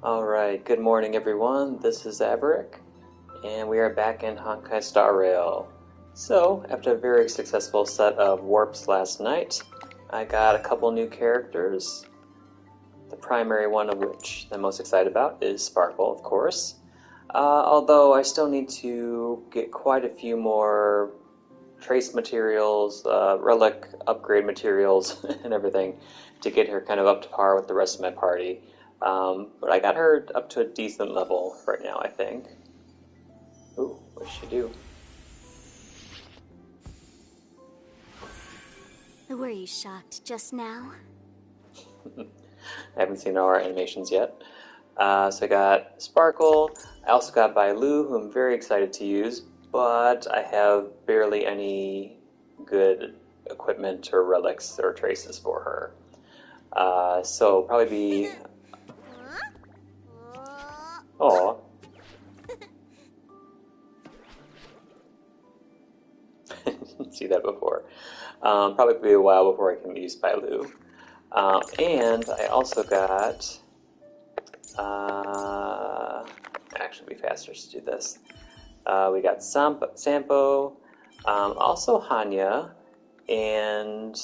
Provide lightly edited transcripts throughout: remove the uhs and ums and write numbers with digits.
Alright, good morning everyone, this is Averick, and we are back in Honkai Star Rail. So, after a very successful set of warps last night, I got a couple new characters, the primary one of which I'm most excited about is Sparkle, of course. Although I still need to get quite a few more trace materials, relic upgrade materials, and everything to get her kind of up to par with the rest of my party. But I got her up to a decent level right now, I think. Ooh, what does she do? Were you shocked just now? I haven't seen all our animations yet. So I got Sparkle. I also got Bailu, who I'm very excited to use, but I have barely any good equipment or relics or traces for her. So probably be... Aw. Didn't see that before. Probably be a while before I can use Bailu. And I also got... actually, be faster to do this. We got Sampo, also Hanya, and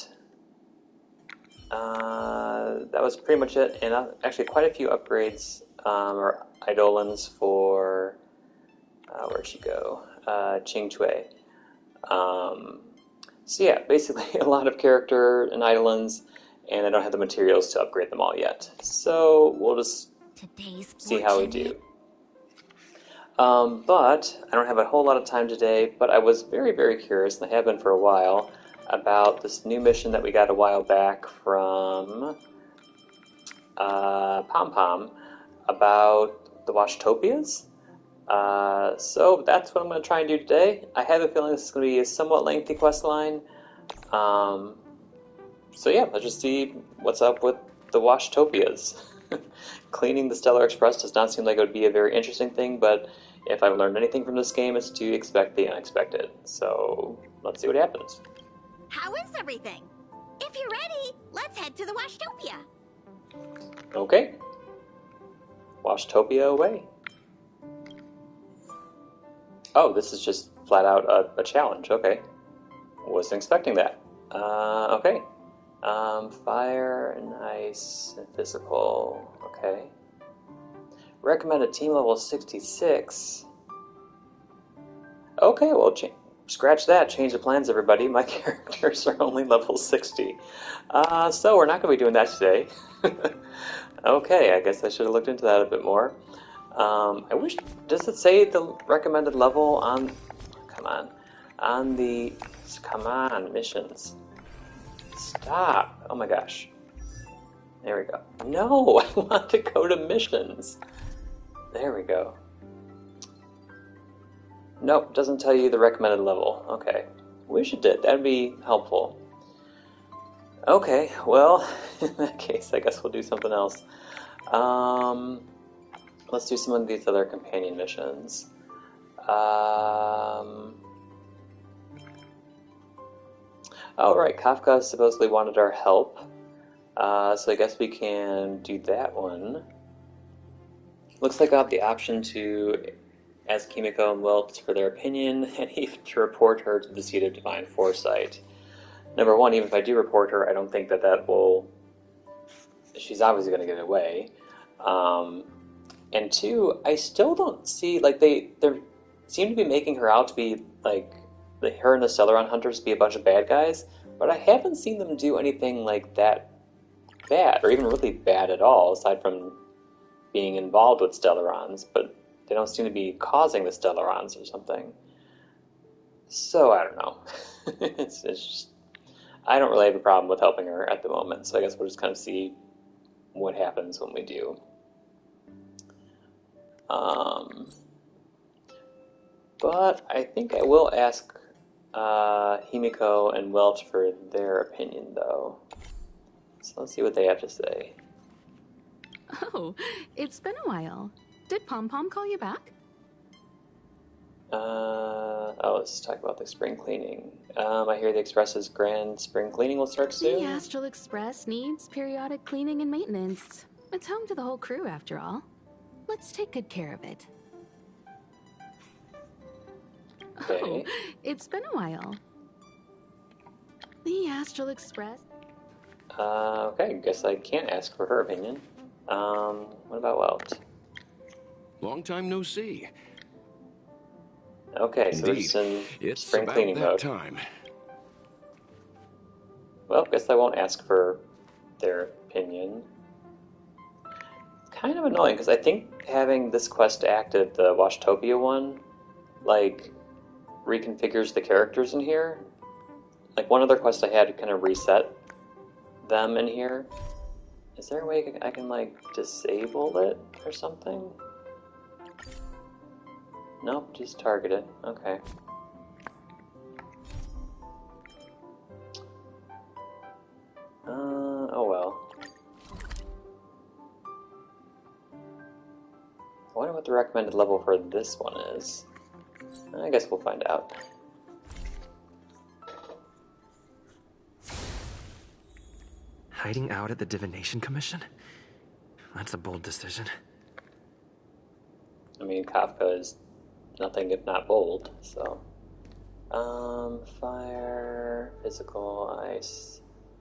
that was pretty much it. And actually, quite a few upgrades or Eidolons for where'd she go? Ching Chui. So yeah, basically a lot of character and Eidolons, and I don't have the materials to upgrade them all yet. So we'll just see how we do. But I don't have a whole lot of time today, but I was very, very curious, and I have been for a while, about this new mission that we got a while back from Pom Pom about the Washtopias. So that's what I'm going to try and do today. I have a feeling this is going to be a somewhat lengthy quest line. So yeah, let's just see what's up with the Washtopias. Cleaning the Stellar Express does not seem like it would be a very interesting thing, but if I've learned anything from this game, it's to expect the unexpected. So let's see what happens. How is everything? If you're ready, let's head to the Washtopia. Okay. Washtopia away. Oh, this is just flat out a challenge. Okay. Wasn't expecting that. Okay. Fire and ice and physical. Okay. Recommended team level 66. Okay, well, scratch that. Change the plans, everybody. My characters are only level 60. So we're not going to be doing that today. Okay, I guess I should have looked into that a bit more. I wish... Does it say the recommended level on... Come on. On the... Come on, missions. Stop. Oh my gosh. There we go. No, I want to go to missions. There we go. Nope, doesn't tell you the recommended level. Okay. Wish it did. That'd be helpful. Okay, well, in that case, I guess we'll do something else. Let's do some of these other companion missions. Oh, right, Kafka supposedly wanted our help. So I guess we can do that one. Looks like I have the option to ask Kimiko and Welps for their opinion, and even to report her to the Seat of Divine Foresight. Number one, even if I do report her, I don't think that will... She's obviously going to get away. And two, I still don't see... Like, they seem to be making her out to be, like... Her and the Celeron Hunters be a bunch of bad guys, but I haven't seen them do anything like that bad, or even really bad at all, aside from being involved with Stellarons, but they don't seem to be causing the Stellarons or something. So, I don't know. It's just... I don't really have a problem with helping her at the moment, so I guess we'll just kind of see what happens when we do. But I think I will ask Himiko and Welch for their opinion, though. So let's see what they have to say. Oh, it's been a while. Did Pom Pom call you back? Let's talk about the spring cleaning. I hear the Express's grand spring cleaning will start soon. The Astral Express needs periodic cleaning and maintenance. It's home to the whole crew, after all. Let's take good care of it. Okay. Oh, it's been a while. The Astral Express. Okay, guess I can't ask for her opinion. What about Welt? Long time no see. Okay, so we're Indeed, just in it's spring about cleaning that mode. time. Well, guess I won't ask for their opinion. It's kind of annoying, because I think having this quest active, the Washtopia one, like, reconfigures the characters in here. Like, one other quest I had to kind of reset them in here. Is there a way I can, like, disable it or something? Nope, just target it. Okay. Oh well. I wonder what the recommended level for this one is. I guess we'll find out. Hiding out at the Divination Commission? That's a bold decision. I mean, Kafka is nothing if not bold, so. Fire, physical, ice,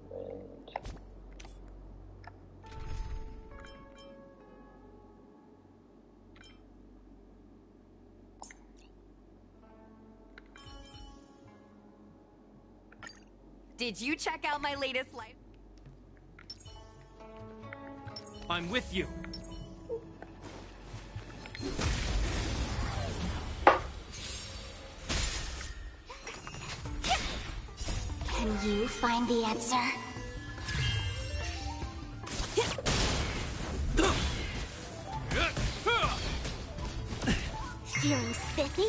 wind. Did you check out my latest life? I'm with you. Can you find the answer? Feeling spiffy?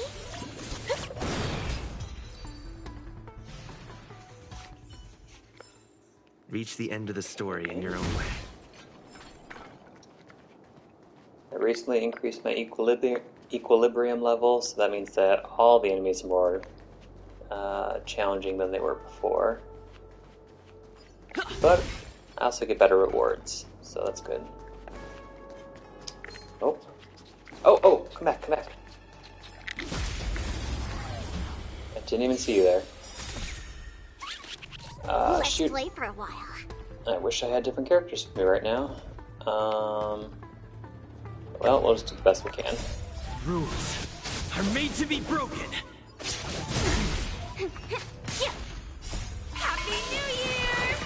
Reach the end of the story in your own way. I recently increased my equilibrium level, so that means that all the enemies are more challenging than they were before. But I also get better rewards, so that's good. Oh. Oh, come back, come back. I didn't even see you there. Let's Shoot. play for a while. I wish I had different characters with me right now. Well, we'll just do the best we can. Rules are made to be broken. Happy New Year!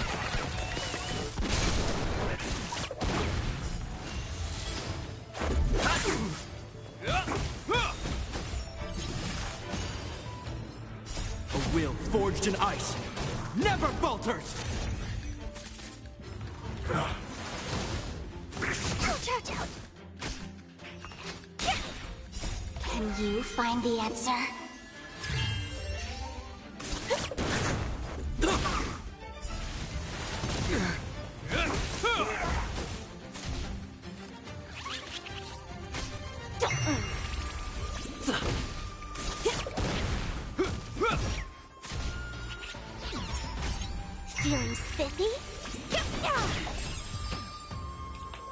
A will forged in ice never falters. Ouch. Can you find the answer? Feeling spiffy?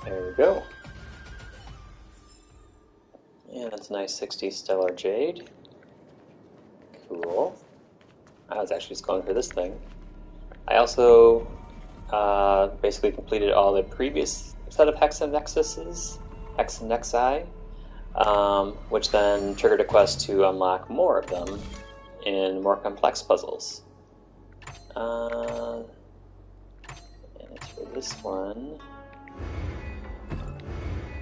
There we go. Yeah, that's a nice 60 Stellar Jade. Cool. I was actually just going for this thing. I also basically completed all the previous set of Hexanexi, which then triggered a quest to unlock more of them in more complex puzzles. And it's for this one.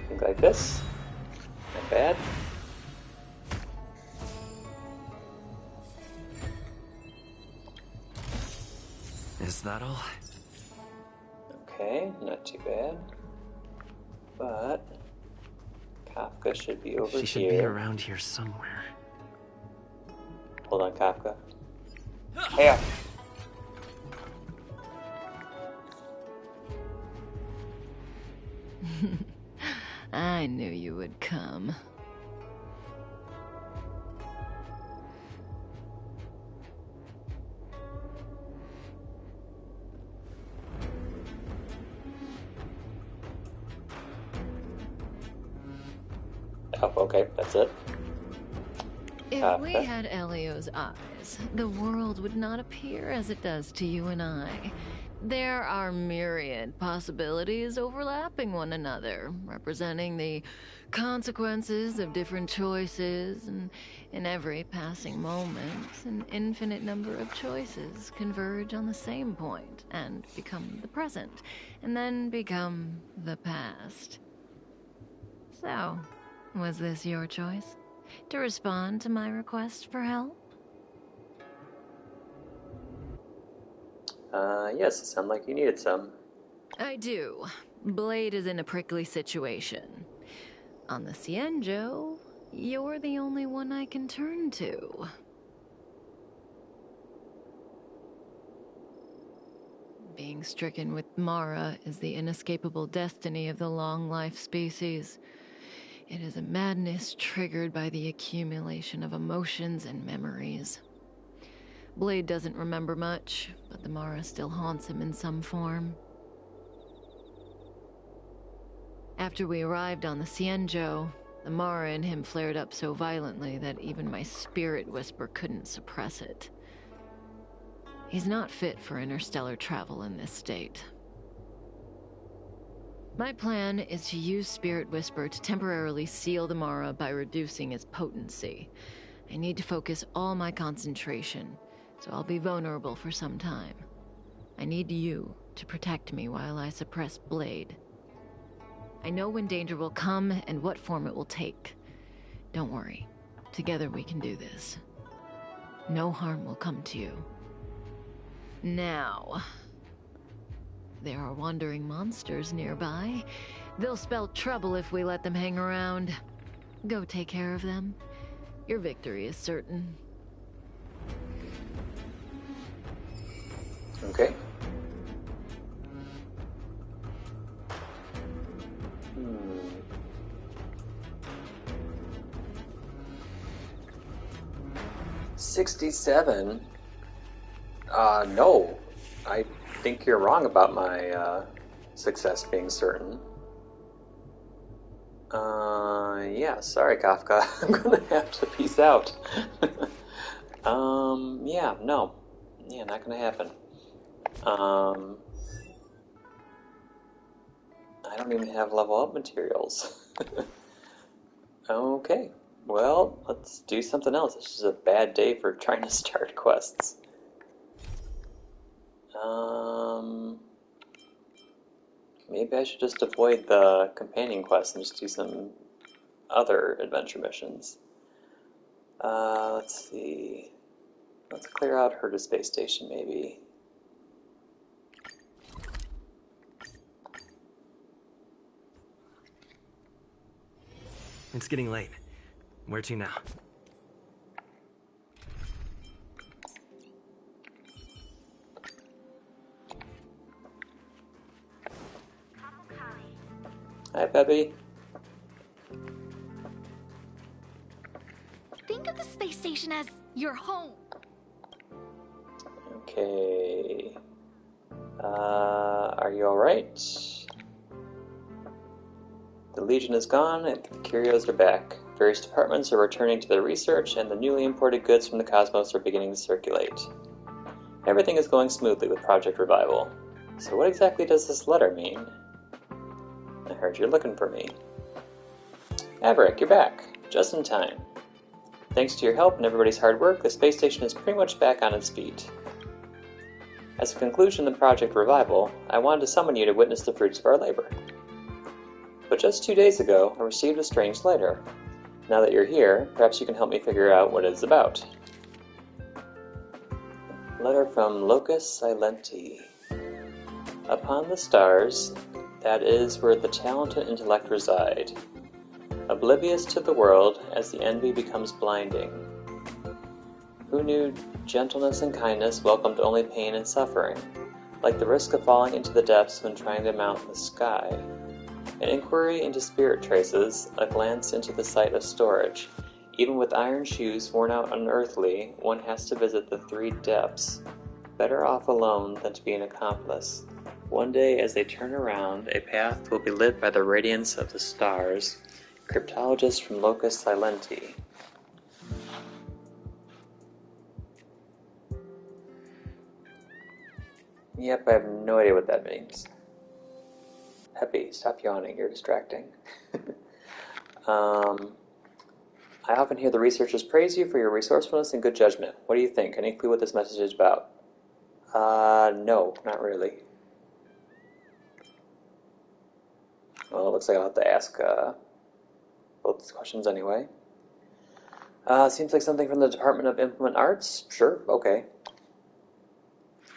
Think like this. Not bad. Is that all? Okay, not too bad. But Kafka should be over She should here. be around here somewhere. Hold on, Kafka. Hey up. I knew you would come. Oh, okay, that's it. If we had Elio's eyes, the world would not appear as it does to you and I. There are myriad possibilities overlapping one another, representing the consequences of different choices, and in every passing moment, an infinite number of choices converge on the same point and become the present, and then become the past. So, was this your choice? To respond to my request for help? Yes, it sounded like you needed some. I do. Blade is in a prickly situation. On the Cienjo, you're the only one I can turn to. Being stricken with Mara is the inescapable destiny of the long-life species. It is a madness triggered by the accumulation of emotions and memories. Blade doesn't remember much, but the Mara still haunts him in some form. After we arrived on the Cienjo, the Mara in him flared up so violently that even my spirit whisper couldn't suppress it. He's not fit for interstellar travel in this state. My plan is to use Spirit Whisper to temporarily seal the Mara by reducing its potency. I need to focus all my concentration, so I'll be vulnerable for some time. I need you to protect me while I suppress Blade. I know when danger will come and what form it will take. Don't worry. Together we can do this. No harm will come to you. Now, there are wandering monsters nearby. They'll spell trouble if we let them hang around. Go take care of them. Your victory is certain. Okay. 67? No. I think you're wrong about my success being certain. Yeah, sorry, Kafka. I'm gonna have to peace out. Yeah, no. Yeah, not gonna happen. I don't even have level up materials. Okay, well, let's do something else. This is a bad day for trying to start quests. Maybe I should just avoid the companion quest and just do some other adventure missions. Let's see. Let's clear out Herta Space Station, maybe. It's getting late. Where to now? Hi, Peppy. Think of the space station as your home. Okay. Are you alright? The Legion is gone, and the Curios are back. Various departments are returning to their research, and the newly imported goods from the cosmos are beginning to circulate. Everything is going smoothly with Project Revival. So what exactly does this letter mean? I heard you're looking for me. Averick, you're back. Just in time. Thanks to your help and everybody's hard work, the space station is pretty much back on its feet. As a conclusion of Project Revival, I wanted to summon you to witness the fruits of our labor. But just 2 days ago, I received a strange letter. Now that you're here, perhaps you can help me figure out what it is about. Letter from Locus Silenti. Upon the stars, that is where the talent and intellect reside. Oblivious to the world as the envy becomes blinding. Who knew gentleness and kindness welcomed only pain and suffering, like the risk of falling into the depths when trying to mount the sky. An inquiry into spirit traces, a glance into the site of storage. Even with iron shoes worn out unearthly, one has to visit the 3 depths. Better off alone than to be an accomplice. One day, as they turn around, a path will be lit by the radiance of the stars. Cryptologist from Locus Silenti. Yep, I have no idea what that means. Peppy, stop yawning, you're distracting. I often hear the researchers praise you for your resourcefulness and good judgment. What do you think? Any clue what this message is about? No, not really. Well, it looks like I'll have to ask both these questions anyway. Seems like something from the Department of Implement Arts? Sure, okay.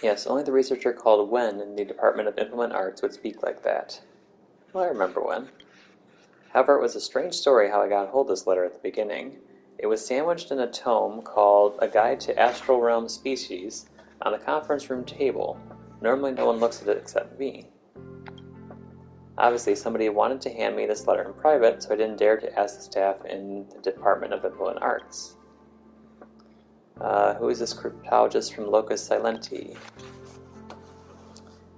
Yes, only the researcher called Wen in the Department of Implement Arts would speak like that. Well, I remember Wen. However, it was a strange story how I got hold of this letter at the beginning. It was sandwiched in a tome called A Guide to Astral Realm Species on the conference room table. Normally no one looks at it except me. Obviously, somebody wanted to hand me this letter in private, so I didn't dare to ask the staff in the Department of Implement Arts. Who is this cryptologist from Locus Silenti?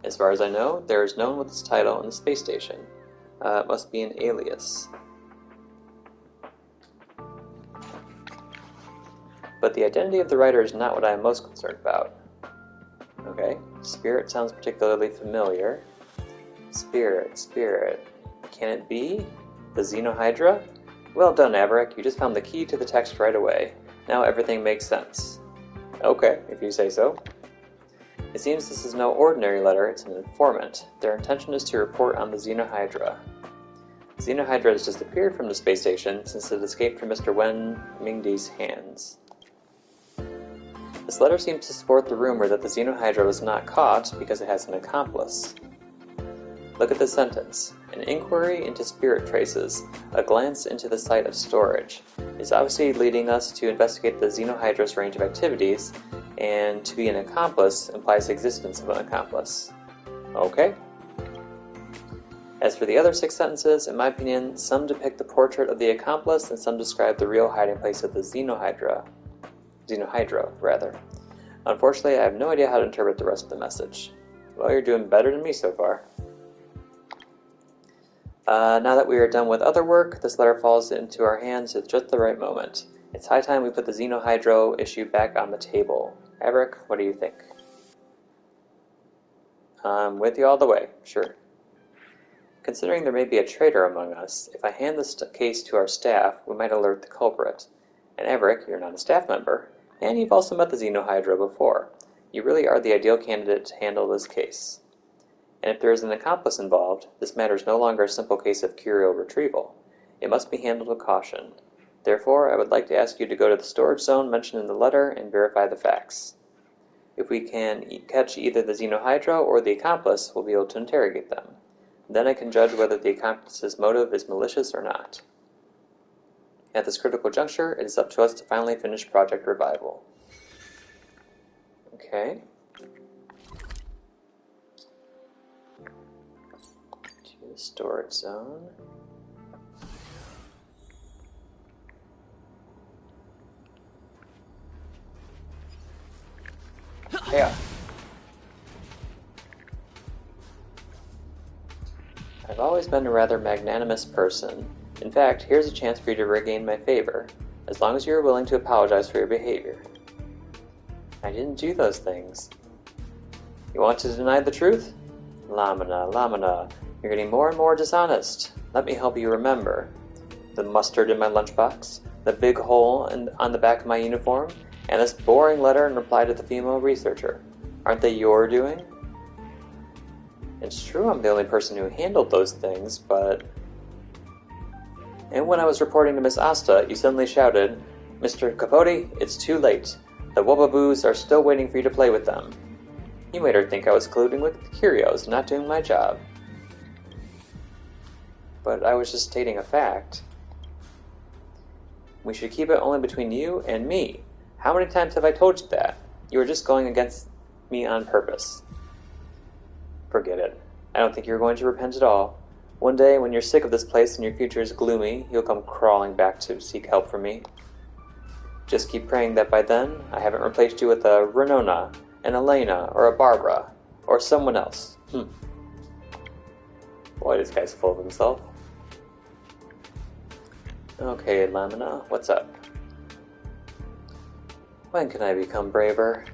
As far as I know, there is no one with this title in the space station. It must be an alias. But the identity of the writer is not what I am most concerned about. Okay, spirit sounds particularly familiar. Spirit. Can it be the Xenohydro? Well done, Averick. You just found the key to the text right away. Now everything makes sense. Okay, if you say so. It seems this is no ordinary letter, it's an informant. Their intention is to report on the Xenohydra. Xenohydra has disappeared from the space station since it escaped from Mr. Wen Mingdi's hands. This letter seems to support the rumor that the Xenohydra was not caught because it has an accomplice. Look at this sentence. An inquiry into spirit traces, a glance into the site of storage, is obviously leading us to investigate the Xenohydra's range of activities, and to be an accomplice implies the existence of an accomplice. Okay. As for the other 6 sentences, in my opinion, some depict the portrait of the accomplice and some describe the real hiding place of the Xenohydro, rather. Unfortunately, I have no idea how to interpret the rest of the message. Well, you're doing better than me so far. Now that we are done with other work, this letter falls into our hands at just the right moment. It's high time we put the Xenohydro issue back on the table. Averick, what do you think? I'm with you all the way, sure. Considering there may be a traitor among us, if I hand this case to our staff, we might alert the culprit. And Averick, you're not a staff member, and you've also met the Xenohydro before. You really are the ideal candidate to handle this case. And if there is an accomplice involved, this matter is no longer a simple case of curio retrieval. It must be handled with caution. Therefore, I would like to ask you to go to the storage zone mentioned in the letter and verify the facts. If we can catch either the Xenohydro or the accomplice, we'll be able to interrogate them. Then I can judge whether the accomplice's motive is malicious or not. At this critical juncture, it is up to us to finally finish Project Revival. Okay. To the storage zone. Yeah. I've always been a rather magnanimous person. In fact, here's a chance for you to regain my favor, as long as you are willing to apologize for your behavior. I didn't do those things. You want to deny the truth? Lamina, you're getting more and more dishonest. Let me help you remember. The mustard in my lunchbox, the big hole on the back of my uniform, and this boring letter in reply to the female researcher. Aren't they your doing? It's true I'm the only person who handled those things, but... And when I was reporting to Miss Asta, you suddenly shouted, Mr. Capote, it's too late. The Wobbaboos are still waiting for you to play with them. You made her think I was colluding with the curios, not doing my job. But I was just stating a fact. We should keep it only between you and me. How many times have I told you that? You were just going against me on purpose. Forget it. I don't think you're going to repent at all. One day, when you're sick of this place and your future is gloomy, you'll come crawling back to seek help from me. Just keep praying that by then, I haven't replaced you with a Renona, an Elena, or a Barbara, or someone else. Boy, this guy's full of himself. Okay, Lamina, what's up? When can I become braver?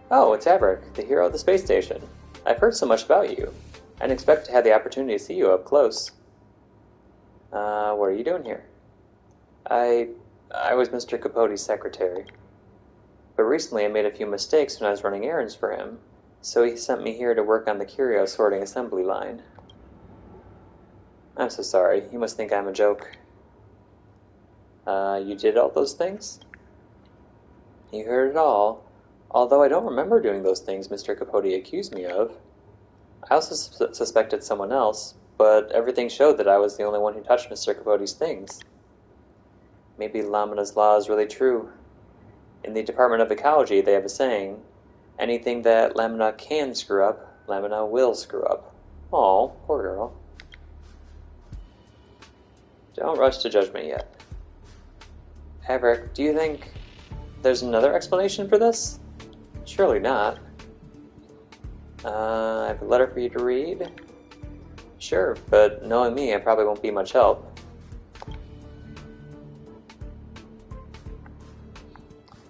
Oh, it's Averick, the hero of the space station. I've heard so much about you. I didn't expect to have the opportunity to see you up close. What are you doing here? I was Mr. Capote's secretary. But recently I made a few mistakes when I was running errands for him, so he sent me here to work on the curio sorting assembly line. I'm so sorry, you must think I'm a joke. You did all those things? You heard it all. Although I don't remember doing those things Mr. Capote accused me of. I also suspected someone else, but everything showed that I was the only one who touched Mr. Capote's things. Maybe Lamina's law is really true. In the Department of Ecology, they have a saying, anything that Lamina can screw up, Lamina will screw up. Aw, poor girl. Don't rush to judgment yet. Averick, do you think there's another explanation for this? Surely not. I have a letter for you to read? Sure, but knowing me, I probably won't be much help.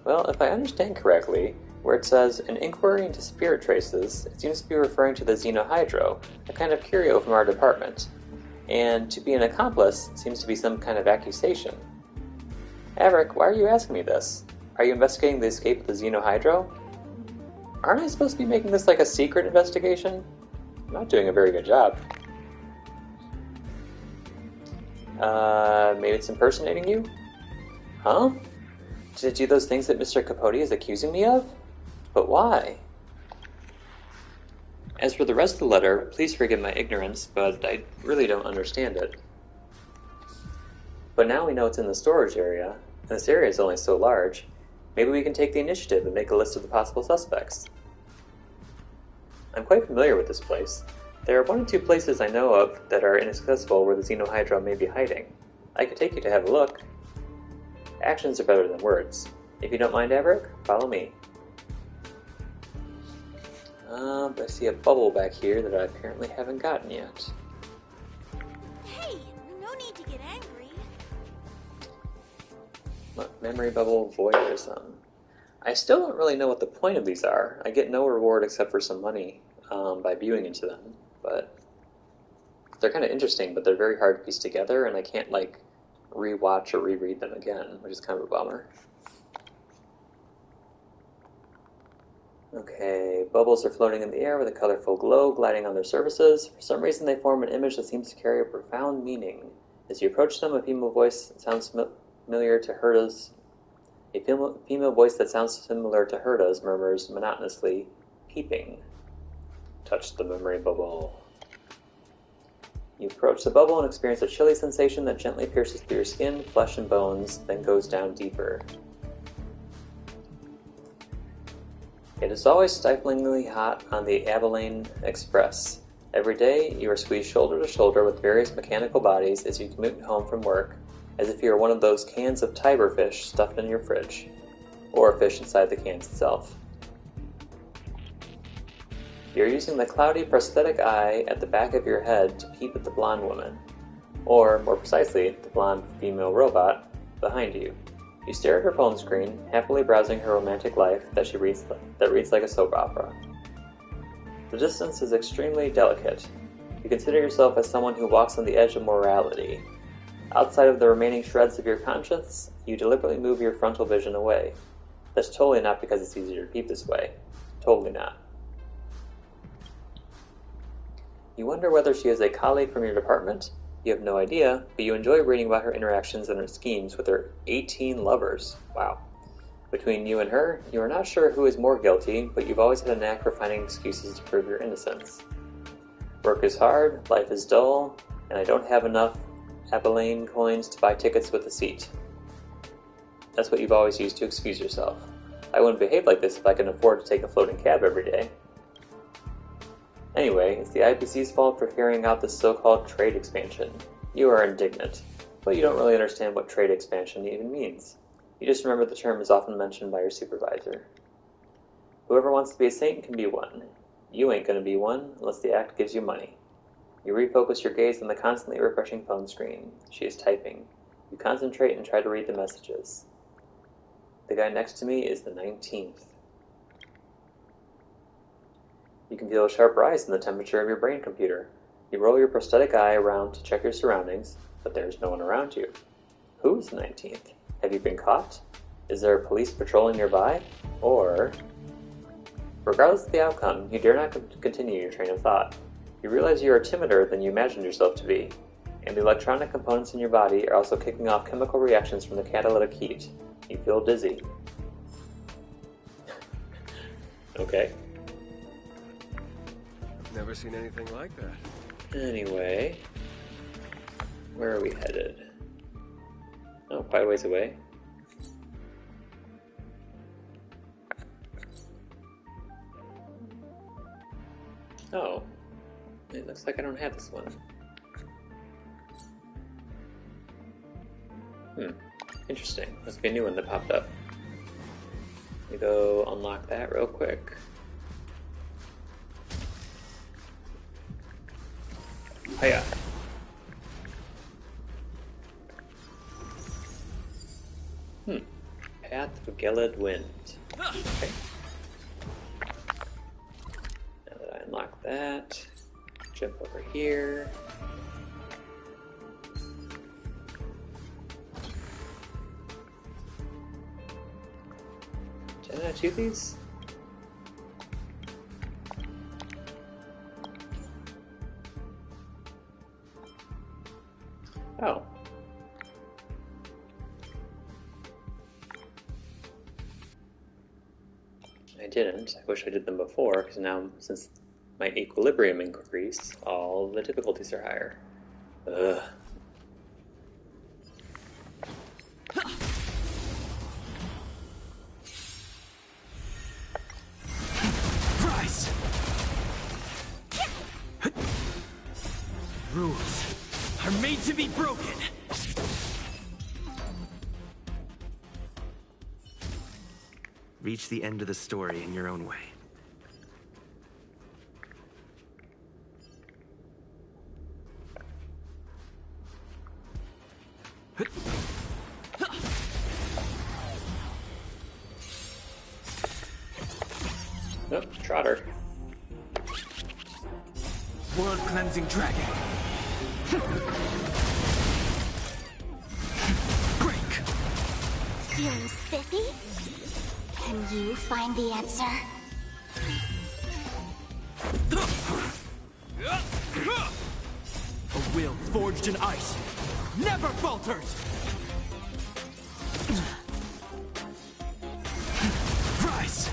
Well, if I understand correctly, where it says, an inquiry into spirit traces, it seems to be referring to the Xenohydro, a kind of curio from our department. And to be an accomplice seems to be some kind of accusation. Averick, why are you asking me this? Are you investigating the escape of the Xenohydro? Aren't I supposed to be making this like a secret investigation? I'm not doing a very good job. Maybe it's impersonating you? Huh? Did I do those things that Mr. Capote is accusing me of? But why? As for the rest of the letter, please forgive my ignorance, but I really don't understand it. But now we know it's in the storage area, and this area is only so large. Maybe we can take the initiative and make a list of the possible suspects. I'm quite familiar with this place. There are 1 or 2 places I know of that are inaccessible where the Xenohydro may be hiding. I could take you to have a look. Actions are better than words. If you don't mind, Averick, follow me. But I see a bubble back here that I apparently haven't gotten yet. Hey, no need to get angry. What, memory bubble, voyeurism. I still don't really know what the point of these are. I get no reward except for some money by viewing into them, but they're kind of interesting, but they're very hard to piece together, and I can't, like, rewatch or reread them again, which is kind of a bummer. Okay, bubbles are floating in the air with a colorful glow gliding on their surfaces. For some reason, they form an image that seems to carry a profound meaning. As you approach them, a female voice that sounds familiar to Herta's murmurs monotonously, peeping. Touch the memory bubble. You approach the bubble and experience a chilly sensation that gently pierces through your skin, flesh, and bones, then goes down deeper. It is always stiflingly hot on the Abilene Express. Every day, you are squeezed shoulder to shoulder with various mechanical bodies as you commute home from work, as if you are one of those cans of Tiber fish stuffed in your fridge, or a fish inside the can itself. You're using the cloudy prosthetic eye at the back of your head to peep at the blonde woman, or, more precisely, the blonde female robot behind you. You stare at her phone screen, happily browsing her romantic life that reads like a soap opera. The distance is extremely delicate. You consider yourself as someone who walks on the edge of morality. Outside of the remaining shreds of your conscience, you deliberately move your frontal vision away. That's totally not because it's easier to peep this way. Totally not. You wonder whether she is a colleague from your department? You have no idea, but you enjoy reading about her interactions and her schemes with her 18 lovers. Wow. Between you and her, you are not sure who is more guilty, but you've always had a knack for finding excuses to prove your innocence. Work is hard, life is dull, and I don't have enough Abilene coins to buy tickets with a seat. That's what you've always used to excuse yourself. I wouldn't behave like this if I could afford to take a floating cab every day. Anyway, it's the IPC's fault for carrying out this so-called trade expansion. You are indignant, but you don't really understand what trade expansion even means. You just remember the term is often mentioned by your supervisor. Whoever wants to be a saint can be one. You ain't gonna be one unless the act gives you money. You refocus your gaze on the constantly refreshing phone screen. She is typing. You concentrate and try to read the messages. The guy next to me is the 19th. You can feel a sharp rise in the temperature of your brain computer. You roll your prosthetic eye around to check your surroundings, but there is no one around you. Who is the 19th? Have you been caught? Is there a police patrolling nearby? Or... Regardless of the outcome, you dare not continue your train of thought. You realize you are timider than you imagined yourself to be, and the electronic components in your body are also kicking off chemical reactions from the catalytic heat. You feel dizzy. Okay. Never seen anything like that. Anyway, where are we headed? Oh, quite a ways away. Oh, it looks like I don't have this one. Interesting. Must be a new one that popped up. Let me go unlock that real quick. Hiya. Path of Gelid Wind. Okay. Now that I unlock that, jump over here. Did I not do these? Oh. I didn't. I wish I did them before, because now, since my equilibrium increased, all the difficulties are higher. Ugh. Rise! Rules are made to be broken! Reach the end of the story in your own way. Nope, Trotter. World cleansing dragon. Break. Feeling spiffy? Can you find the answer? A will forged in ice never falters. Rise.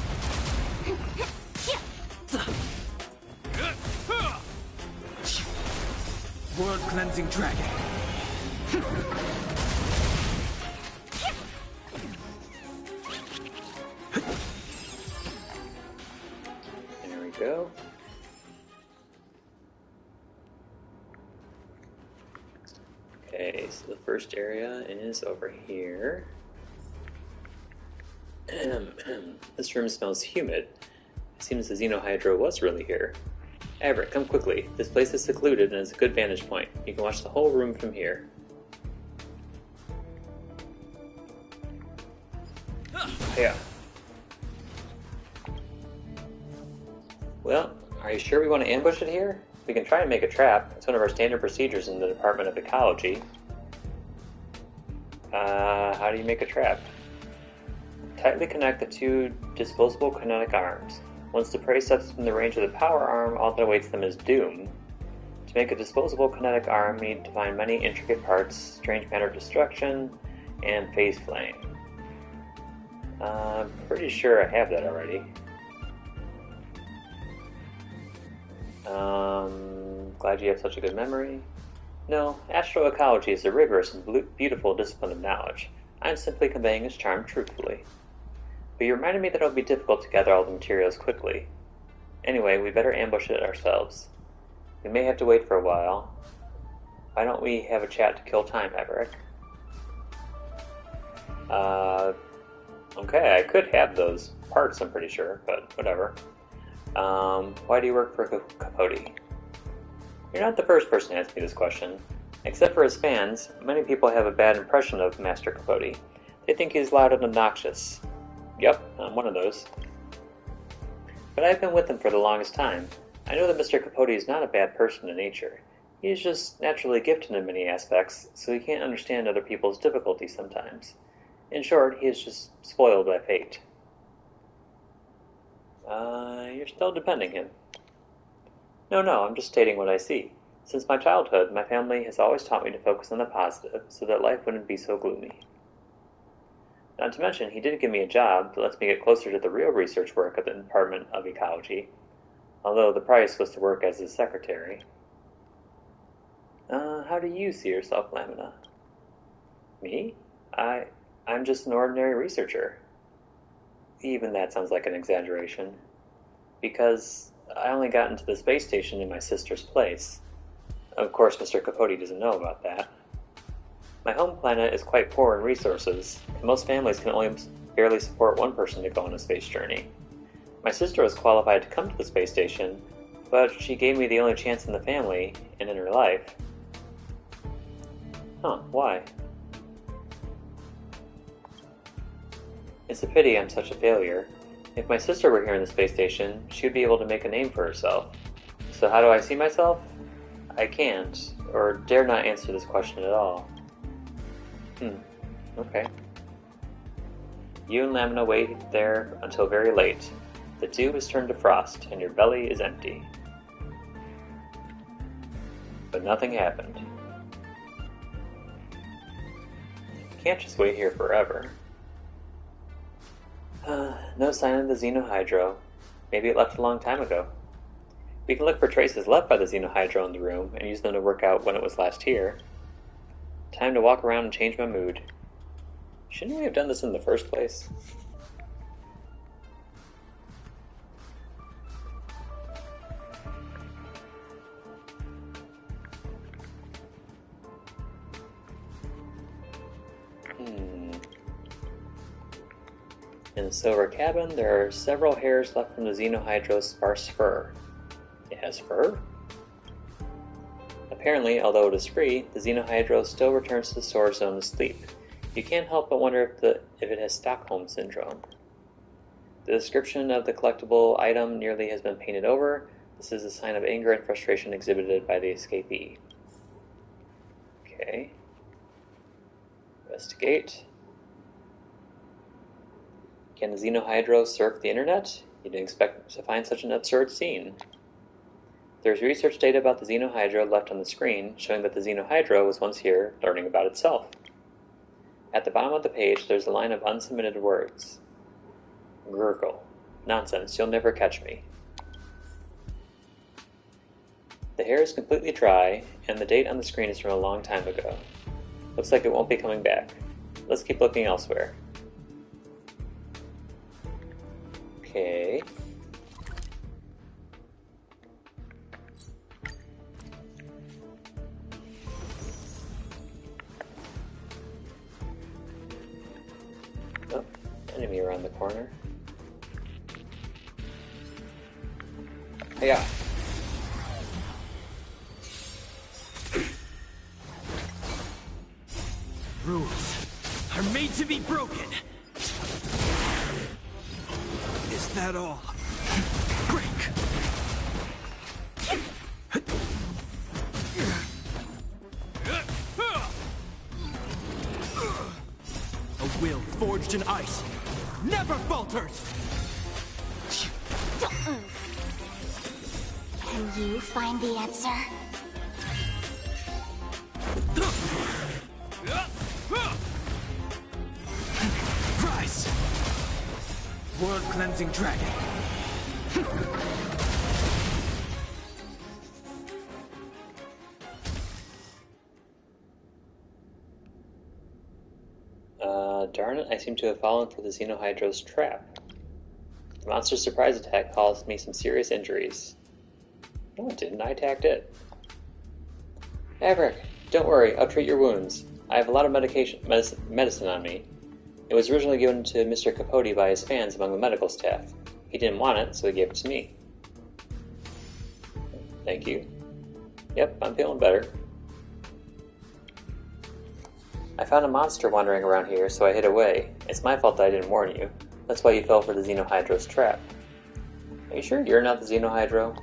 World cleansing dragon. There we go. Okay, so the first area is over here. This room smells humid. It seems the Xenohydro was really here. Everett, come quickly. This place is secluded and is a good vantage point. You can watch the whole room from here. Yeah. Well, are you sure we want to ambush it here? We can try and make a trap. It's one of our standard procedures in the Department of Ecology. How do you make a trap? Tightly connect the two disposable kinetic arms. Once the prey steps in the range of the power arm, all that awaits them is doom. To make a disposable kinetic arm, you need to find many intricate parts, strange matter of destruction, and phase flame. I'm pretty sure I have that already. Glad you have such a good memory. No, astroecology is a rigorous and beautiful discipline of knowledge. I'm simply conveying its charm truthfully. But you reminded me that it would be difficult to gather all the materials quickly. Anyway, we better ambush it ourselves. We may have to wait for a while. Why don't we have a chat to kill time, Everett? Okay, I could have those parts, I'm pretty sure, but whatever. Why do you work for Capote? You're not the first person to ask me this question. Except for his fans, many people have a bad impression of Master Capote. They think he's loud and obnoxious. Yep, I'm one of those. But I've been with him for the longest time. I know that Mr. Capote is not a bad person in nature. He is just naturally gifted in many aspects, so he can't understand other people's difficulties sometimes. In short, he is just spoiled by fate. You're still defending him. No, I'm just stating what I see. Since my childhood, my family has always taught me to focus on the positive so that life wouldn't be so gloomy. Not to mention, he did give me a job that lets me get closer to the real research work at the Department of Ecology, although the price was to work as his secretary. How do you see yourself, Lamina? Me? I'm just an ordinary researcher. Even that sounds like an exaggeration. Because I only got into the space station in my sister's place. Of course, Mr. Capote doesn't know about that. My home planet is quite poor in resources, and most families can only barely support one person to go on a space journey. My sister was qualified to come to the space station, but she gave me the only chance in the family, and in her life. Huh, why? It's a pity I'm such a failure. If my sister were here in the space station, she would be able to make a name for herself. So how do I see myself? I can't, or dare not answer this question at all. Okay. You and Lamina wait there until very late. The dew has turned to frost, and your belly is empty. But nothing happened. Can't just wait here forever. No sign of the Xenohydro. Maybe it left a long time ago. We can look for traces left by the Xenohydro in the room and use them to work out when it was last here. Time to walk around and change my mood. Shouldn't we have done this in the first place? In the silver cabin, there are several hairs left from the Xenohydro's sparse fur. It has fur? Apparently, although it is free, the Xenohydro still returns to the storage zone to sleep. You can't help but wonder if it has Stockholm Syndrome. The description of the collectible item nearly has been painted over. This is a sign of anger and frustration exhibited by the escapee. Okay. Investigate. Can the Xenohydro surf the internet? You didn't expect to find such an absurd scene. There's research data about the Xenohydro left on the screen, showing that the Xenohydro was once here, learning about itself. At the bottom of the page, there's a line of unsubmitted words. Gurgle. Nonsense, you'll never catch me. The hair is completely dry, and the date on the screen is from a long time ago. Looks like it won't be coming back. Let's keep looking elsewhere. Okay. Oh, enemy around the corner. Hiya! Rules are made to be broken. Is that all? Break! A will forged in ice never falters! Don't move. Can you find the answer? Rise! World-cleansing dragon. Darn it, I seem to have fallen for the Xenohydro's trap. The monster's surprise attack caused me some serious injuries. No, it didn't. I attacked it. Maverick, don't worry, I'll treat your wounds. I have a lot of medicine on me. It was originally given to Mr. Capote by his fans among the medical staff. He didn't want it, so he gave it to me. Thank you. Yep, I'm feeling better. I found a monster wandering around here, so I hid away. It's my fault that I didn't warn you. That's why you fell for the Xenohydro's trap. Are you sure you're not the Xenohydro?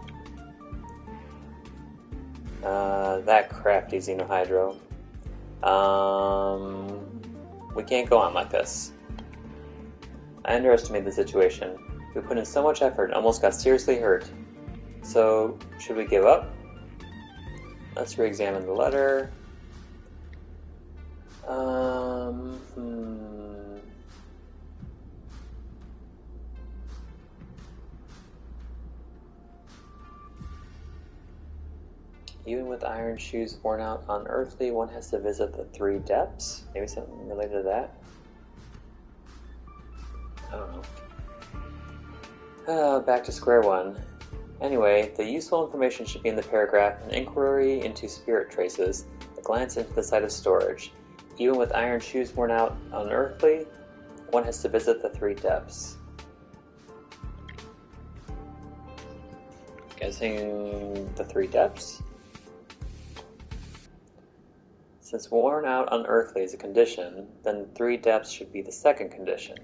That crafty Xenohydro. We can't go on like this. I underestimated the situation. We put in so much effort and almost got seriously hurt. So, should we give up? Let's re-examine the letter. Even with iron shoes worn out unearthly, one has to visit the 3 depths? Maybe something related to that? I don't know. Back to square one. Anyway, the useful information should be in the paragraph: an inquiry into spirit traces, a glance into the site of storage. Even with iron shoes worn out unearthly, one has to visit the 3 depths. Guessing the 3 depths? Since worn out unearthly is a condition, then 3 depths should be the second condition.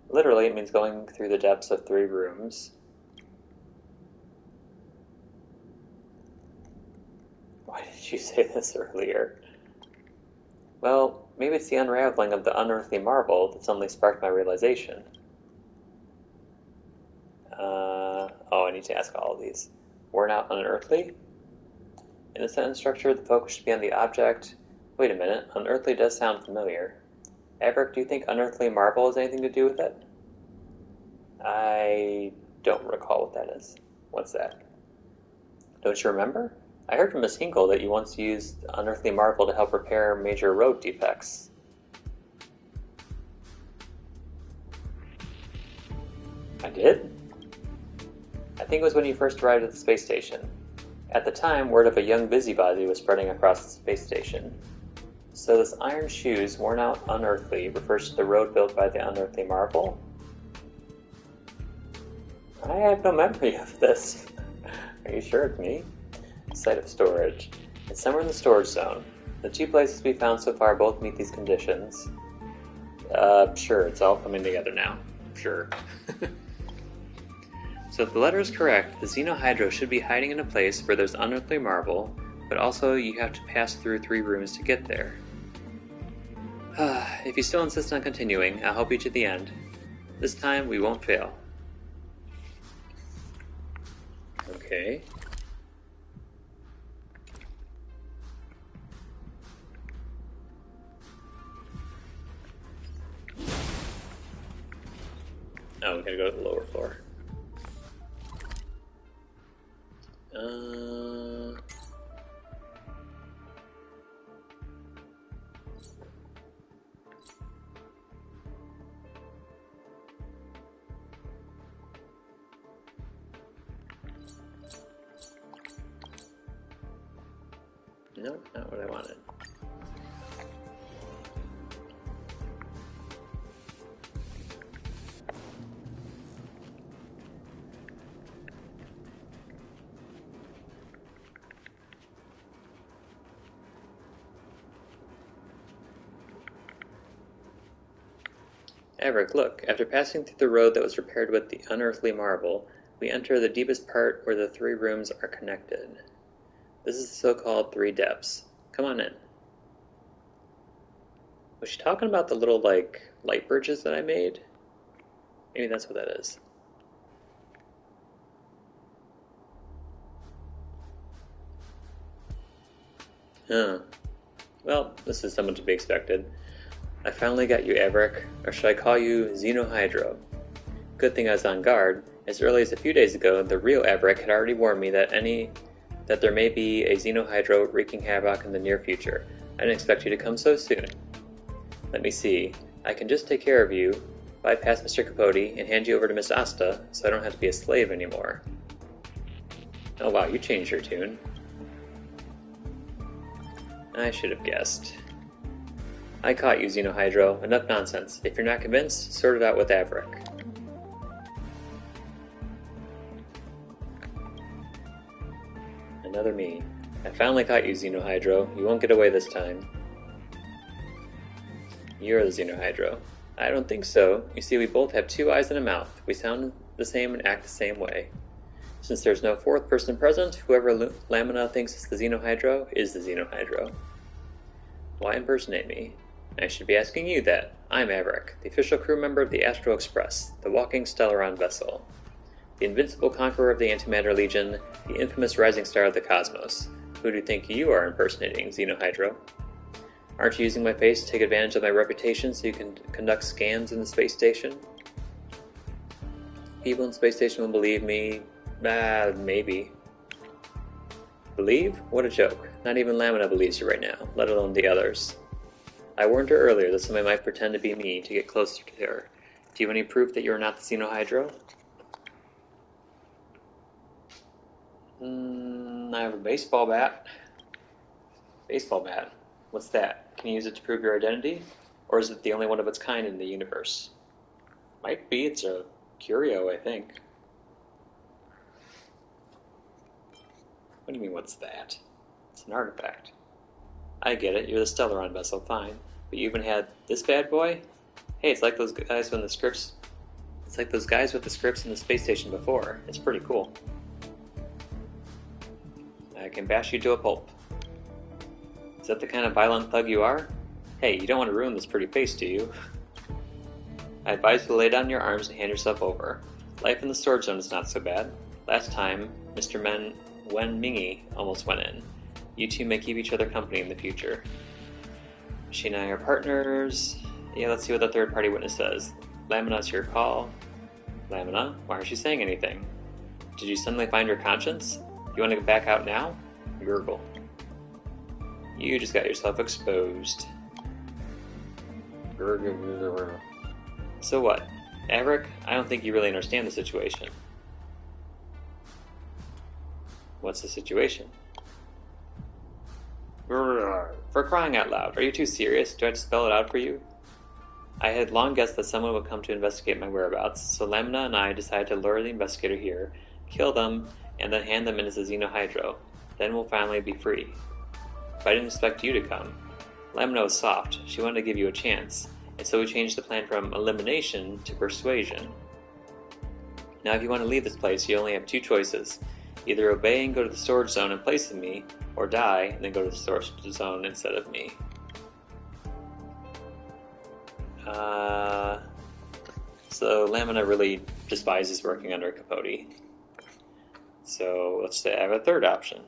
Literally, it means going through the depths of 3 rooms. Why did you say this earlier? Well, maybe it's the unraveling of the unearthly marble that suddenly sparked my realization. Oh, I need to ask all of these. Worn out unearthly? In the sentence structure, the focus should be on the object. Wait a minute, unearthly does sound familiar. Averick, do you think unearthly marble has anything to do with it? I don't recall what that is. What's that? Don't you remember? I heard from Miss Hinkle that you once used unearthly marble to help repair major road defects. I did? I think it was when you first arrived at the space station. At the time, word of a young busybody was spreading across the space station. So this iron shoes, worn out unearthly, refers to the road built by the unearthly marble? I have no memory of this. Are you sure it's me? Site of storage. It's somewhere in the storage zone. The 2 places we found so far both meet these conditions. Sure, it's all coming together now. Sure. So if the letter is correct, the Xenohydro should be hiding in a place where there's unearthly marble, but also you have to pass through 3 rooms to get there. If you still insist on continuing, I'll help you to the end. This time, we won't fail. Okay. Oh, we gotta go to the lower floor. No, not what I wanted. Averick, look, after passing through the road that was repaired with the unearthly marble, we enter the deepest part where the 3 rooms are connected. This is the so-called 3 depths. Come on in. Was she talking about the little, light bridges that I made? Maybe that's what that is. Huh. Well, this is somewhat to be expected. I finally got you, Averick, or should I call you Xenohydro? Good thing I was on guard. As early as a few days ago, the real Averick had already warned me that there may be a Xenohydro wreaking havoc in the near future. I didn't expect you to come so soon. Let me see. I can just take care of you, bypass Mr. Capote, and hand you over to Miss Asta, so I don't have to be a slave anymore. Oh wow, you changed your tune. I should have guessed. I caught you, Xenohydro. Enough nonsense. If you're not convinced, sort it out with Averick. Another me. I finally caught you, Xenohydro. You won't get away this time. You're the Xenohydro. I don't think so. You see, we both have 2 eyes and a mouth. We sound the same and act the same way. Since there's no 4th person present, whoever Lamina thinks is the Xenohydro is the Xenohydro. Why impersonate me? I should be asking you that. I'm Averick, the official crew member of the Astro Express, the walking Stellaron vessel. The invincible conqueror of the Antimatter Legion, the infamous rising star of the cosmos. Who do you think you are impersonating, Xenohydro? Aren't you using my face to take advantage of my reputation so you can conduct scans in the space station? People in the space station will believe me. Maybe. Believe? What a joke. Not even Lamina believes you right now, let alone the others. I warned her earlier that somebody might pretend to be me to get closer to her. Do you have any proof that you're not the Xenohydro? I have a baseball bat. Baseball bat? What's that? Can you use it to prove your identity? Or is it the only one of its kind in the universe? Might be. It's a curio, I think. What do you mean, what's that? It's an artifact. I get it, you're the Stellaron vessel, fine. But you even had this bad boy? Hey, it's like those guys with the scripts. It's like those guys with the scripts in the space station before. It's pretty cool. I can bash you to a pulp. Is that the kind of violent thug you are? Hey, you don't want to ruin this pretty face, do you? I advise you to lay down your arms and hand yourself over. Life in the storage zone is not so bad. Last time, Mr. Wen Mingy almost went in. You two may keep each other company in the future. She and I are partners. Yeah, let's see what the third-party witness says. Lamina, it's your call. Lamina, why aren't you saying anything? Did you suddenly find your conscience? You want to back out now? Gurgle. You just got yourself exposed. So what? Averick, I don't think you really understand the situation. What's the situation? For crying out loud, are you too serious? Do I have to spell it out for you? I had long guessed that someone would come to investigate my whereabouts, so Lamina and I decided to lure the investigator here, kill them, and then hand them in as a Xenohydro. Then we'll finally be free. But I didn't expect you to come. Lamina was soft. She wanted to give you a chance, and so we changed the plan from elimination to persuasion. Now if you want to leave this place, you only have 2 choices. Either obey and go to the storage zone in place of me, or die and then go to the storage zone instead of me. So Lamina really despises working under Capote. So let's say I have a third option.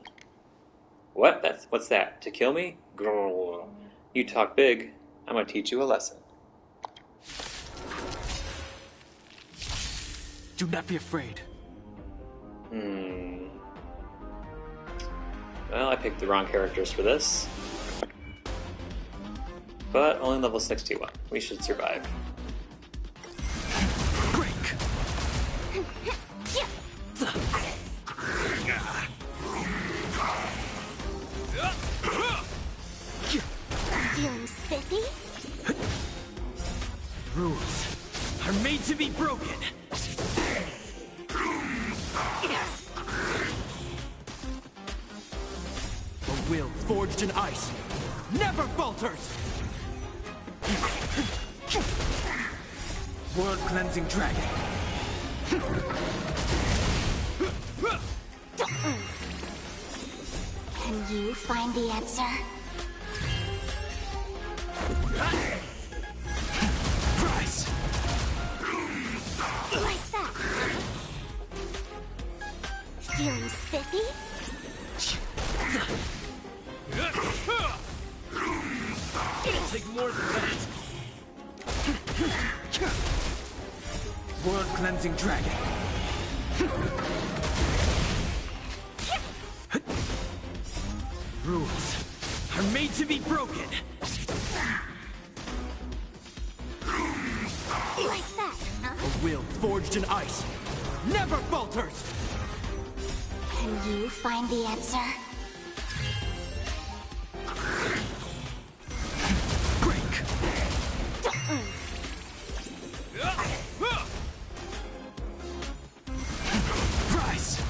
What? What's that? To kill me? Grrr. You talk big. I'm gonna teach you a lesson. Do not be afraid. Well, I picked the wrong characters for this. But only level 61. We should survive. Break. Feeling spiffy? Rules are made to be broken. A will forged in ice never falters. World cleansing dragon. Can you find the answer? Price. Like that. Feeling spiffy? It'll take more than that. World cleansing dragon. Rules are made to be broken. Like that, huh? A will forged in ice never falters. Can you find the answer? Break. Price.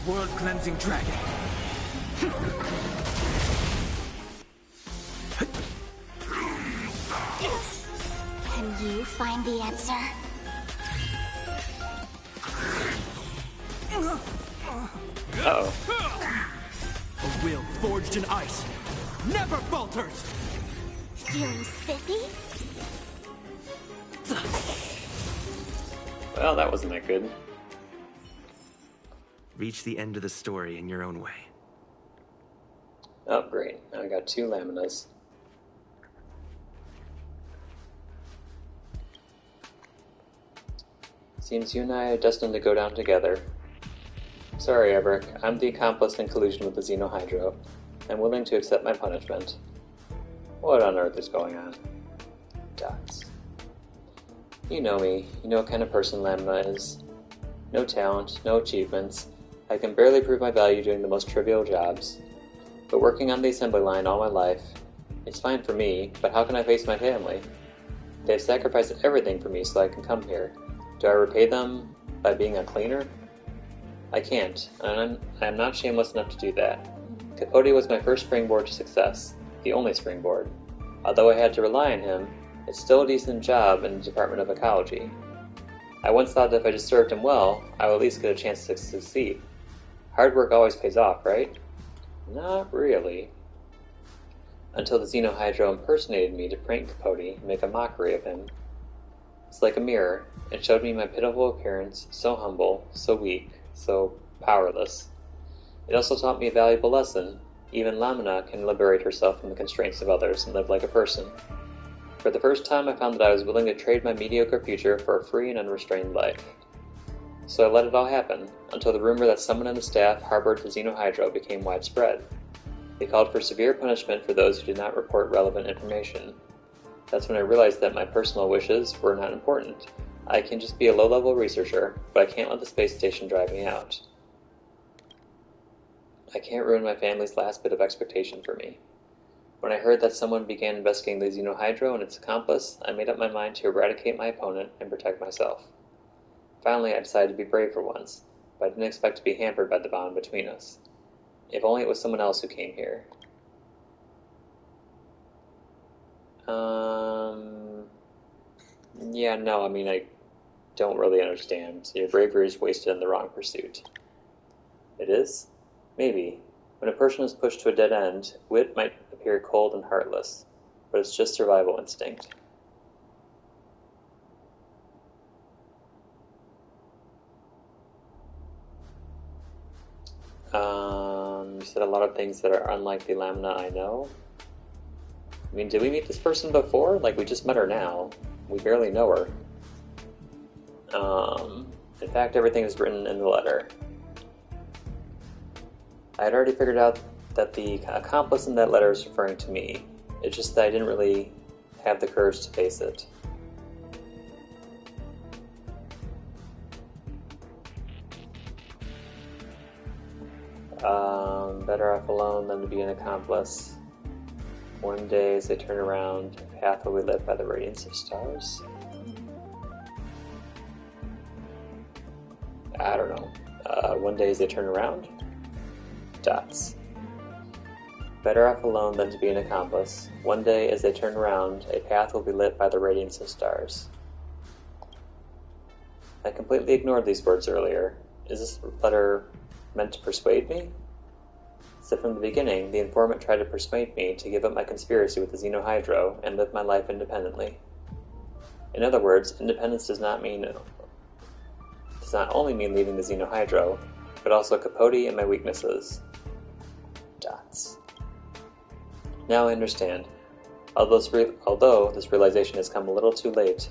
World-cleansing dragon. Can you find the answer? Uh-oh. A will forged in ice never falters! Feeling spiffy? Well, that wasn't that good. Reach the end of the story in your own way. Oh, great. Now I got 2 laminas. Seems you and I are destined to go down together. Sorry, Everett. I'm the accomplice in collusion with the Xenohydro. I'm willing to accept my punishment. What on earth is going on? Dots. You know me. You know what kind of person Lamina is. No talent, no achievements. I can barely prove my value doing the most trivial jobs. But working on the assembly line all my life, it's fine for me, but how can I face my family? They've sacrificed everything for me so I can come here. Do I repay them by being a cleaner? I can't, and I'm not shameless enough to do that. Capote was my first springboard to success, the only springboard. Although I had to rely on him, it's still a decent job in the Department of Ecology. I once thought that if I just served him well, I would at least get a chance to succeed. Hard work always pays off, right? Not really. Until the Xenohydro impersonated me to prank Capote and make a mockery of him. It's like a mirror. It showed me my pitiful appearance, so humble, so weak, so powerless. It also taught me a valuable lesson. Even Lamina can liberate herself from the constraints of others and live like a person. For the first time, I found that I was willing to trade my mediocre future for a free and unrestrained life. So I let it all happen, until the rumor that someone in the staff harbored the Xenohydro became widespread. They called for severe punishment for those who did not report relevant information. That's when I realized that my personal wishes were not important. I can just be a low-level researcher, but I can't let the space station drive me out. I can't ruin my family's last bit of expectation for me. When I heard that someone began investigating the Xenohydro and its accomplice, I made up my mind to eradicate my opponent and protect myself. Finally, I decided to be brave for once, but I didn't expect to be hampered by the bond between us. If only it was someone else who came here. Yeah, no, I mean, I don't really understand. Your bravery is wasted in the wrong pursuit. It is? Maybe. When a person is pushed to a dead end, wit might appear cold and heartless, but it's just survival instinct. You said a lot of things that are unlike the Lamina I know. I mean, did we meet this person before? Like, we just met her now. We barely know her. In fact, everything is written in the letter. I had already figured out that the accomplice in that letter is referring to me. It's just that I didn't really have the courage to face it. Better off alone than to be an accomplice. One day as they turn around, the path will be lit by the radiance of stars. I don't know. One day as they turn around? Dots. Better off alone than to be an accomplice. One day as they turn around, a path will be lit by the radiance of stars. I completely ignored these words earlier. Is this letter meant to persuade me? So from the beginning, the informant tried to persuade me to give up my conspiracy with the Xenohydro and live my life independently. In other words, independence does not only mean leaving the Xenohydro, but also Capote and my weaknesses. Dots. Now I understand, although this realization has come a little too late.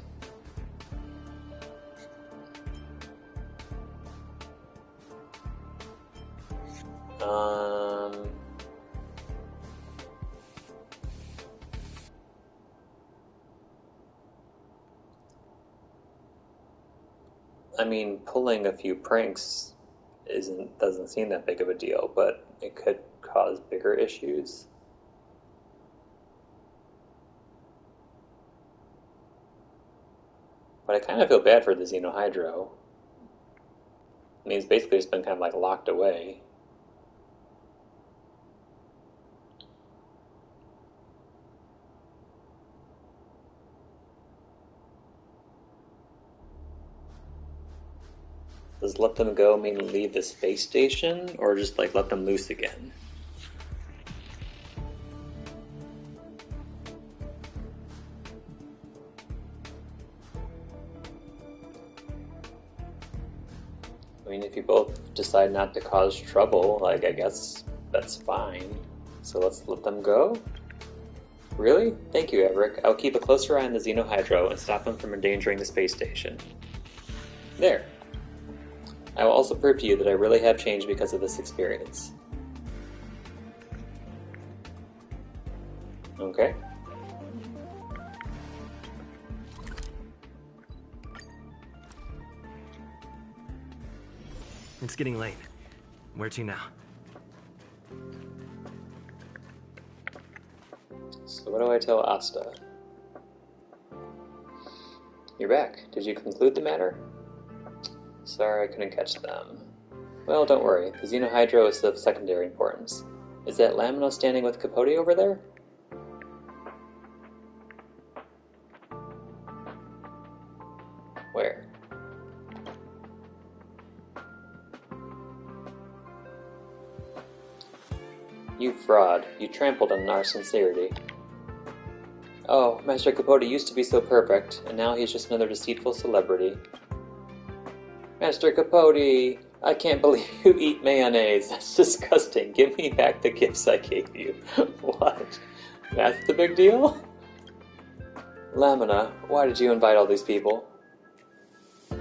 I mean, pulling a few pranks doesn't seem that big of a deal, but it could cause bigger issues. But I kind of feel bad for the Xenohydro. I mean, it's basically just been kind of like locked away. Does let them go mean leave the space station, or just like let them loose again? I mean, if you both decide not to cause trouble, like, I guess that's fine. So let's let them go? Really? Thank you, Everett. I'll keep a closer eye on the Xenohydro and stop them from endangering the space station. There. I will also prove to you that I really have changed because of this experience. Okay. It's getting late. Where to now? So what do I tell Asta? You're back. Did you conclude the matter? Sorry, I couldn't catch them. Well, don't worry. The Xenohydro is of secondary importance. Is that Lamina standing with Capote over there? Where? You fraud. You trampled on our sincerity. Oh, Master Capote used to be so perfect, and now he's just another deceitful celebrity. Master Capote! I can't believe you eat mayonnaise. That's disgusting. Give me back the gifts I gave you. What? That's the big deal? Lamina, why did you invite all these people?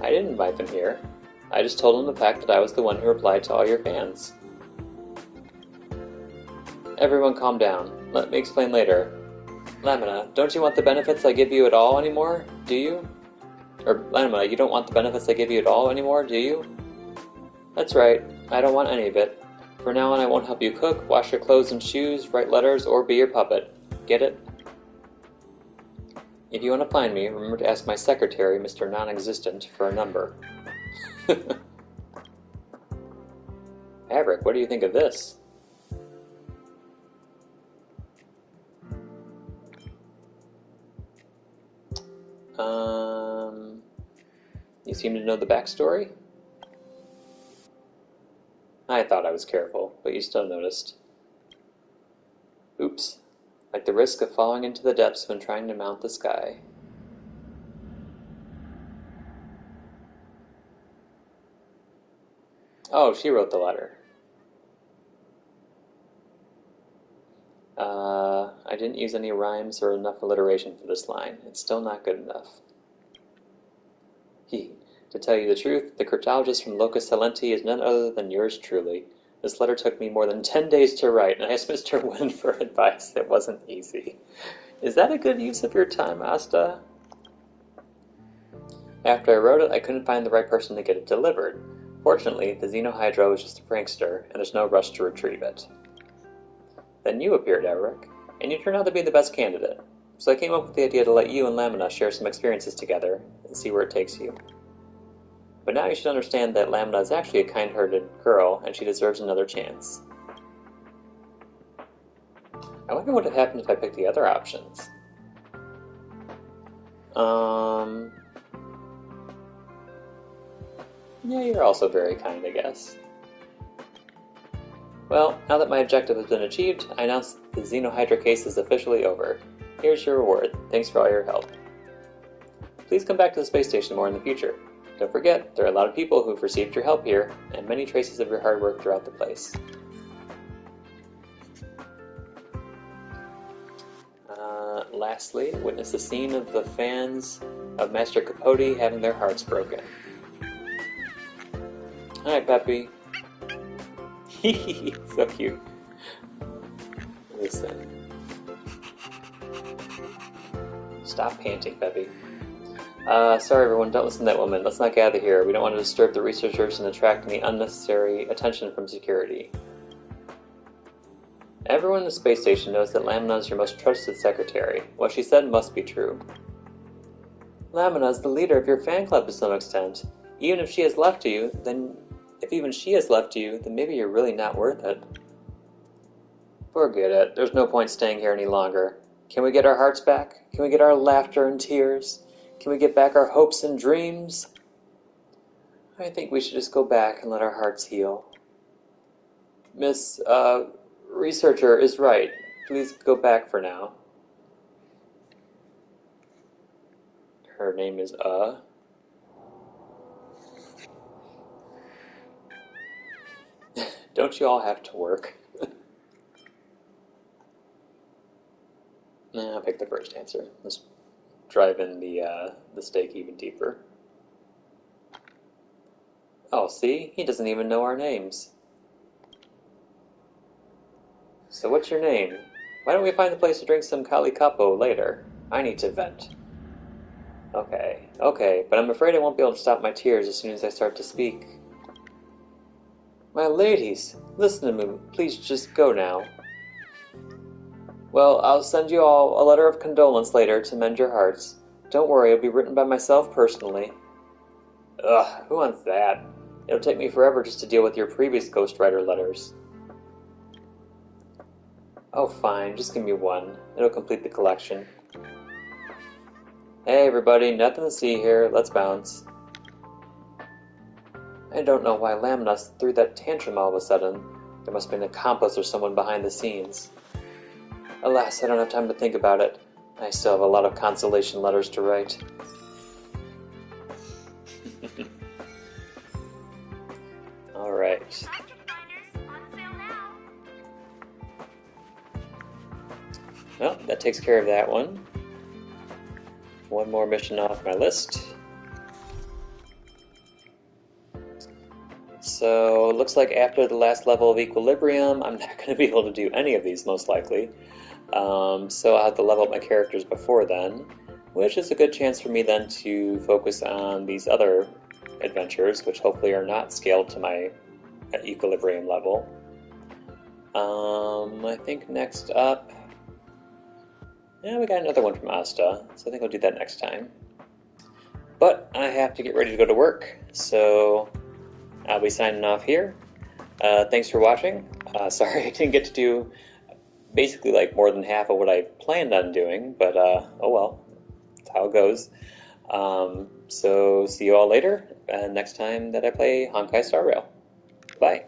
I didn't invite them here. I just told them the fact that I was the one who replied to all your fans. Everyone calm down. Let me explain later. Lamina, don't you want the benefits I give you at all anymore? Do you? Or, Lamina, you don't want the benefits I give you at all anymore, do you? That's right. I don't want any of it. From now on, I won't help you cook, wash your clothes and shoes, write letters, or be your puppet. Get it? If you want to find me, remember to ask my secretary, Mr. Non-Existent, for a number. Averick, what do you think of this? You seem to know the backstory? I thought I was careful, but you still noticed. Oops. Like the risk of falling into the depths when trying to mount the sky. Oh, she wrote the letter. I didn't use any rhymes or enough alliteration for this line. It's still not good enough. To tell you the truth, the cryptologist from Locus Silenti is none other than yours truly. This letter took me more than 10 days to write, and I asked Mr. Wynn for advice. It wasn't easy. Is that a good use of your time, Asta? After I wrote it, I couldn't find the right person to get it delivered. Fortunately, the Xenohydro is just a prankster, and there's no rush to retrieve it. Then you appeared, Eric, and you turned out to be the best candidate. So I came up with the idea to let you and Lamina share some experiences together, and see where it takes you. But now you should understand that Lamina is actually a kind-hearted girl, and she deserves another chance. I wonder what would happen if I picked the other options. Yeah, you're also very kind, I guess. Well, now that my objective has been achieved, I announce the Xenohydro case is officially over. Here's your reward. Thanks for all your help. Please come back to the space station more in the future. Don't forget, there are a lot of people who've received your help here, and many traces of your hard work throughout the place. Lastly, witness the scene of the fans of Master Capote having their hearts broken. Alright, Peppy. So cute. Listen. Stop panting, Peppy. Sorry everyone, don't listen to that woman. Let's not gather here. We don't want to disturb the researchers and attract any unnecessary attention from security. Everyone in the space station knows that Lamina is your most trusted secretary. What she said must be true. Lamina is the leader of your fan club to some extent. Even if she has left you, then If even she has left you, then maybe you're really not worth it. Forget it. There's no point staying here any longer. Can we get our hearts back? Can we get our laughter and tears? Can we get back our hopes and dreams? I think we should just go back and let our hearts heal. Miss, Researcher is right. Please go back for now. Her name is, Don't you all have to work? Nah, I'll pick the first answer. Let's drive in the stake even deeper. Oh, see? He doesn't even know our names. So what's your name? Why don't we find a place to drink some Kali Kapo later? I need to vent. Okay, but I'm afraid I won't be able to stop my tears as soon as I start to speak. My ladies, listen to me. Please just go now. Well, I'll send you all a letter of condolence later to mend your hearts. Don't worry, it'll be written by myself personally. Ugh, who wants that? It'll take me forever just to deal with your previous ghostwriter letters. Oh, fine, just give me one. It'll complete the collection. Hey, everybody, nothing to see here. Let's bounce. I don't know why Lamnus threw that tantrum all of a sudden. There must be an accomplice or someone behind the scenes. Alas, I don't have time to think about it. I still have a lot of consolation letters to write. Alright. Well, that takes care of that one. One more mission off my list. So, it looks like after the last level of Equilibrium, I'm not going to be able to do any of these, most likely. So I'll have to level up my characters before then, which is a good chance for me then to focus on these other adventures, which hopefully are not scaled to my Equilibrium level. I think next up... Yeah, we got another one from Asta, so I think I'll do that next time. But I have to get ready to go to work, so I'll be signing off here. Thanks for watching. Sorry I didn't get to do basically like more than half of what I planned on doing, but oh well, that's how it goes. So see you all later, next time that I play Honkai Star Rail. Bye.